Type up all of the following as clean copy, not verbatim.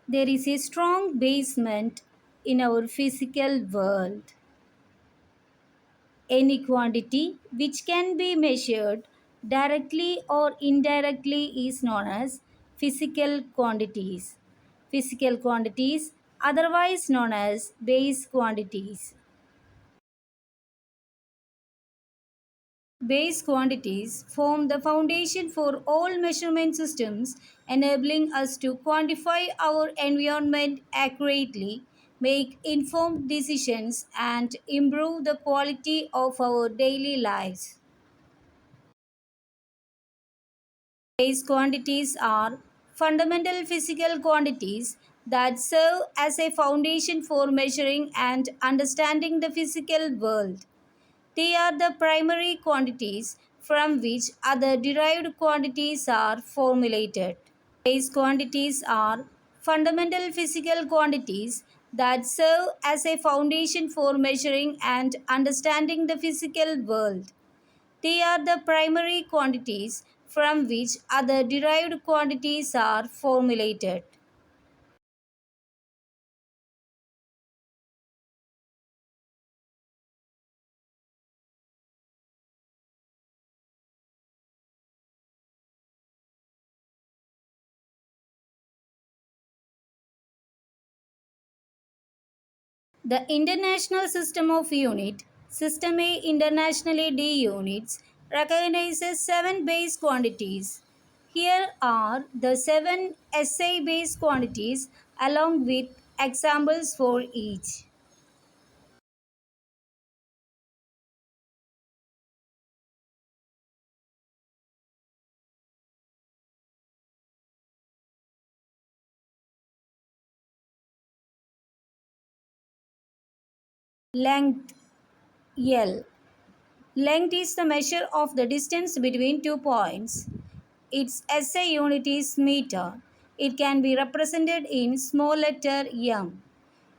There is a strong basement in our physical world. Any quantity which can be measured directly or indirectly is known as physical quantities. Physical quantities, otherwise known as base quantities. Base quantities form the foundation for all measurement systems, enabling us to quantify our environment accurately, make informed decisions, and improve the quality of our daily lives. Base quantities are fundamental physical quantities that serve as a foundation for measuring and understanding the physical world. They are the primary quantities from which other derived quantities are formulated. Base quantities are fundamental physical quantities that serve as a foundation for measuring and understanding the physical world. They are the primary quantities from which other derived quantities are formulated. The International System of Unit, System A Internationally D units, recognizes seven base quantities. Here are the seven SI base quantities along with examples for each. Length L. Length is the measure of the distance between 2 points. Its SI unit is meter. It can be represented in small letter m.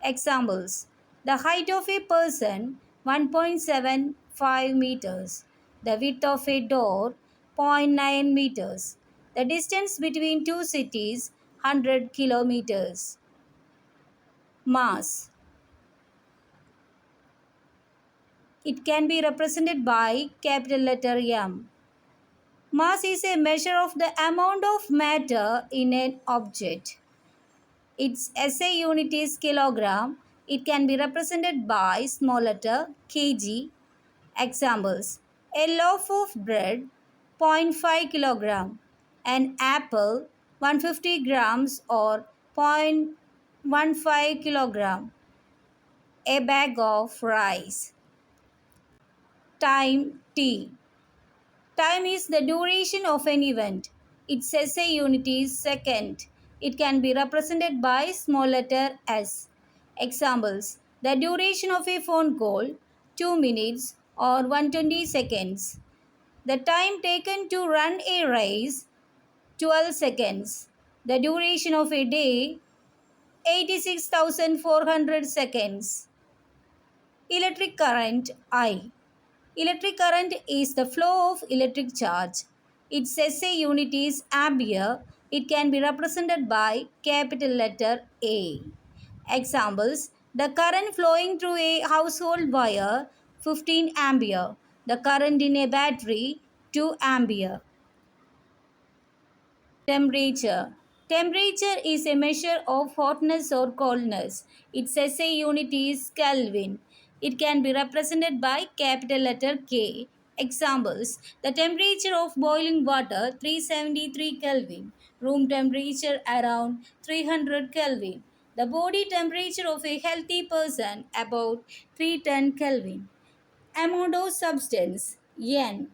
Examples: the height of a person 1.75 meters, the width of a door zero point 0.9 meters, the distance between two cities 100 kilometers. Mass. It can be represented by capital letter M. Mass is a measure of the amount of matter in an object. Its SI unit is kilogram. It can be represented by small letter kg. Examples: a loaf of bread zero point 0.5 kilogram, an apple 150 grams or zero point 0.15 kilogram, a bag of rice. Time T. Time is the duration of an event. Its SI unit is second. It can be represented by small letter s. Examples: the duration of a phone call 2 minutes or 120 seconds. The time taken to run a race 12 seconds. The duration of a day 86,400 seconds. Electric current I. Electric current is the flow of electric charge. Its SI unit is ampere. It can be represented by capital letter A. Examples: the current flowing through a household wire 15 ampere. The current in a battery 2 ampere. Temperature. Temperature is a measure of hotness or coldness. Its SI unit is Kelvin. It can be represented by capital letter K. Examples: the temperature of boiling water 373 Kelvin, room temperature around 300 Kelvin, the body temperature of a healthy person about 310 Kelvin. Amount of substance N.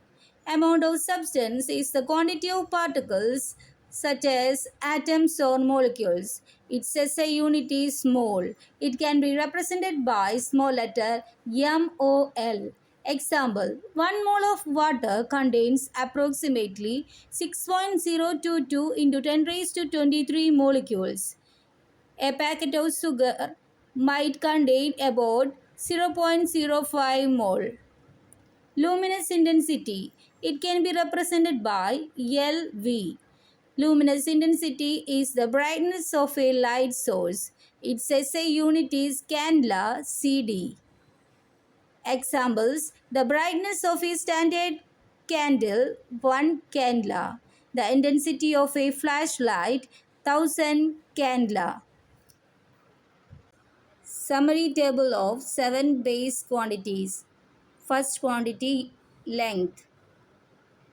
Amount of substance is the quantity of particles such as atoms or molecules. Its SI unit is mole. It can be represented by small letter mol. Example: 1 mole of water contains approximately 6.022 into 10 raised to 23 molecules. A packet of sugar might contain about 0.05 mole. Luminous intensity. It can be represented by LV. Luminous intensity is the brightness of a light source. Its SI unit is candela CD. Examples: the brightness of a standard candle, 1 candela. The intensity of a flashlight, 1000 candela. Summary table of 7 base quantities. First quantity, length.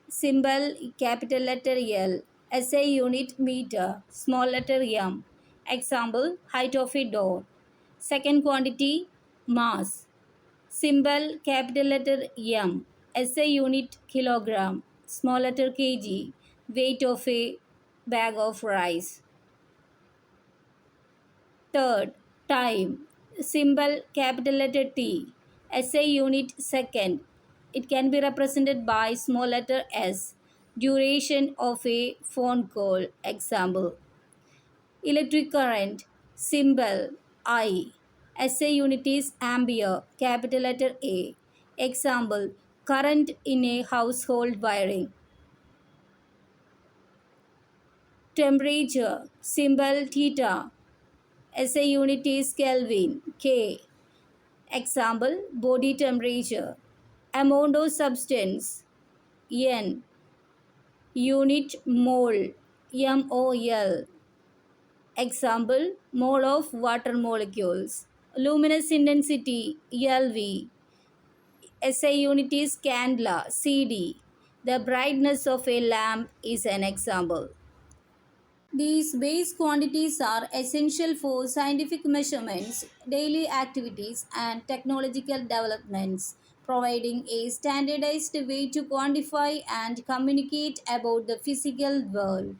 Symbol, capital letter L. SI unit, meter. Small letter m. Example, height of a door. Second quantity, mass. Symbol, capital letter M. SI unit, kilogram. Small letter kg. Weight of a bag of rice. Third, time. Symbol, capital letter T. SI unit, second. It can be represented by small letter s. Duration of a phone call. Example. Electric current. Symbol, I. SI unit is ampere. Capital letter A. Example. Current in a household wiring. Temperature. Symbol, theta. SI unit is Kelvin. K. Example, body temperature. Amount of substance, N. Unit mole, MOL. Example, mole of water molecules. Luminous intensity, LV. SI unit is candela, CD. The brightness of a lamp is an example. These base quantities are essential for scientific measurements, daily activities, and technological developments, providing a standardized way to quantify and communicate about the physical world.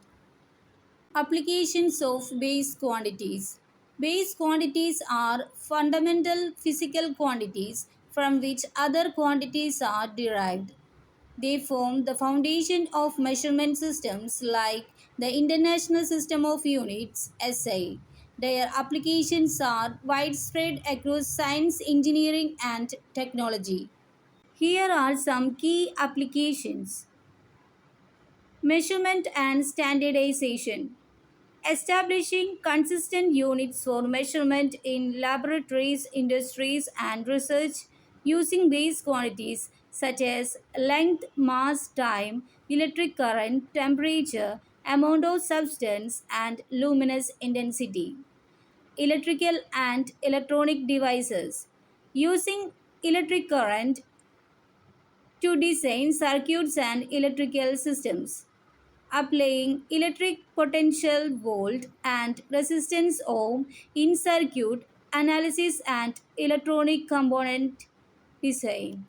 Applications of base quantities. Base quantities are fundamental physical quantities from which other quantities are derived. They form the foundation of measurement systems like the International System of Units (SI). Their applications are widespread across science, engineering, and technology. Here are some key applications: measurement and standardization. Establishing consistent units for measurement in laboratories, industries, and research using base quantities such as length, mass, time, electric current, temperature, amount of substance, and luminous intensity. Electrical and electronic devices. Using electric current to design circuits and electrical systems, applying electric potential volt and resistance ohm in circuit analysis and electronic component design.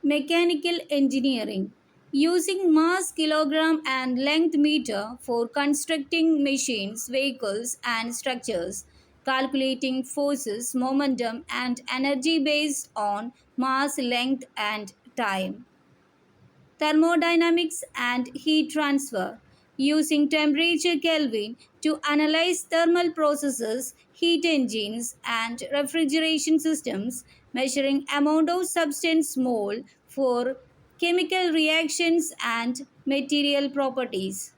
Mechanical engineering, using mass, kilogram, and length meter for constructing machines, vehicles, and structures, calculating forces, momentum, and energy based on mass, length, and time. Thermodynamics and heat transfer, using temperature Kelvin to analyze thermal processes, heat engines, and refrigeration systems, measuring amount of substance mole for chemical reactions and material properties.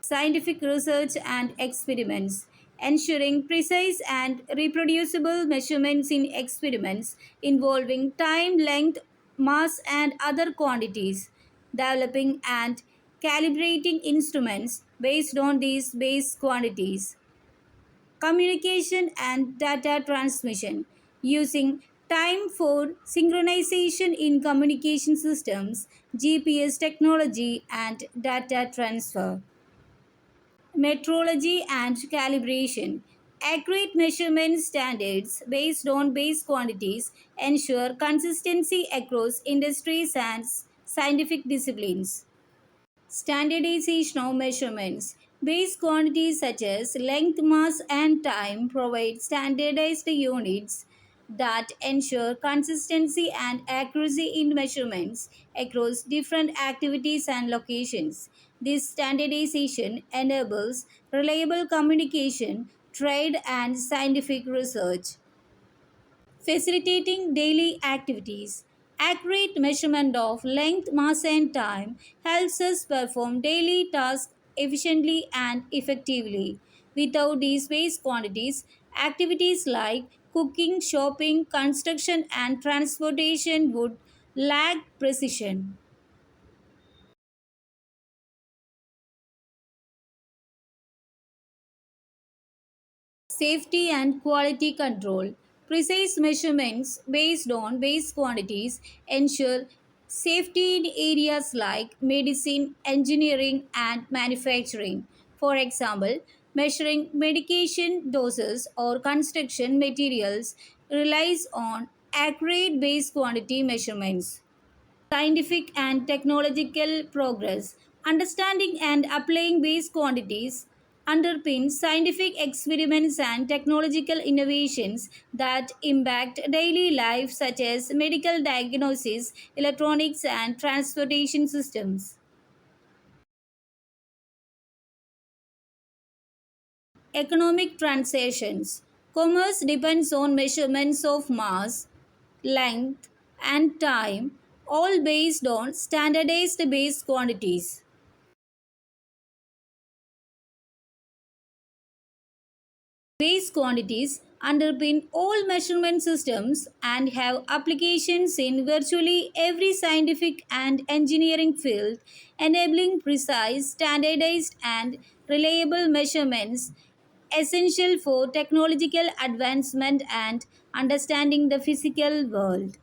Scientific research and experiments, ensuring precise and reproducible measurements in experiments involving time, length, mass, and other quantities, developing and calibrating instruments based on these base quantities. Communication and data transmission, using time for synchronization in communication systems, GPS technology, and data transfer. Metrology and calibration. Accurate measurement standards based on base quantities ensure consistency across industries and scientific disciplines. Standardization of measurements. Base quantities such as length, mass, and time provide standardized units that ensure consistency and accuracy in measurements across different activities and locations. This standardization enables reliable communication, trade, and scientific research. Facilitating daily activities. Accurate measurement of length, mass, and time helps us perform daily tasks efficiently and effectively. Without these base quantities, activities like cooking, shopping, construction, and transportation would lack precision. Safety and quality control. Precise measurements based on base quantities ensure safety in areas like medicine, engineering, and manufacturing. For example, measuring medication doses or construction materials relies on accurate base quantity measurements. Scientific and technological progress. Understanding and applying base quantities underpin scientific experiments and technological innovations that impact daily life, such as medical diagnosis, electronics, and transportation systems. Economic transactions. Commerce depends on measurements of mass, length, and time, all based on standardized base quantities. Base quantities underpin all measurement systems and have applications in virtually every scientific and engineering field, enabling precise, standardized, and reliable measurements essential for technological advancement and understanding the physical world.